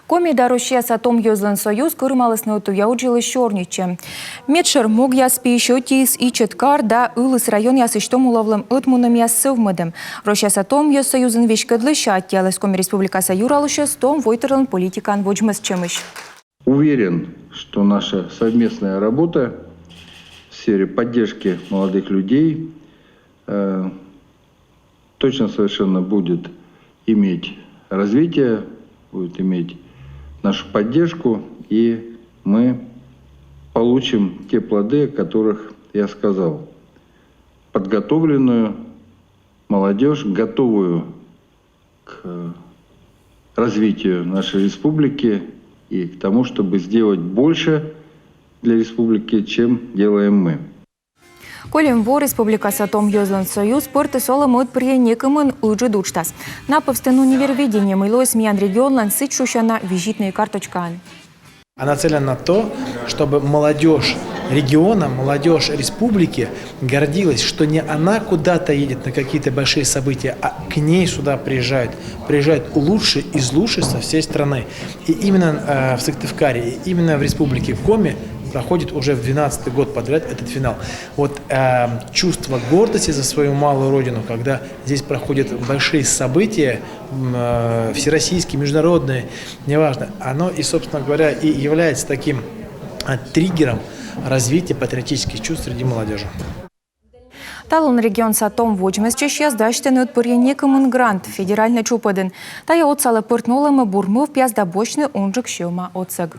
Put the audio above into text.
Комида Россия Сатом Юзлан Союз кырмалысны утуя училы шорниче. Медшер мог яспи еще тис и четкар да улыс район ясыштом уловлым отмуным яссывмыдым. Россия Сатом Юз Союзын вешкадлы шаттялыс Коми Республикаса Юралыша стом войтерлан политикан вожмыс чемыш. Уверен, что наша совместная работа в сфере поддержки молодых людей точно совершенно будет иметь развитие, будет иметь нашу поддержку, и мы получим те плоды, о которых я сказал. Подготовленную молодежь, готовую к развитию нашей республики и к тому, чтобы сделать больше для республики, чем делаем мы. Колем во Республика Сатом Юзлан Союз спорты соломут приенекомын уджи дучтас. На повстен универведение мылось миян регионлан сычушана визитные карточкан. Она нацелена на то, чтобы молодежь региона, молодежь республики гордилась, что не она куда-то едет на какие-то большие события, а к ней сюда приезжают лучшие из лучших со всей страны. И именно в Сыктывкаре, и именно в республике Коми проходит уже в 12-й год подряд этот финал. Вот чувство гордости за свою малую родину, когда здесь проходят большие события, всероссийские, международные, неважно, оно и, собственно говоря, и является таким триггером развития патриотических чувств среди молодежи. Талон регион Сатом вожмыс чешья сдачтен от приенекомын грант федеральный чупадын. Тая отсалы пыртнулымы бурмов пязда бочны унжик шилма отсыг.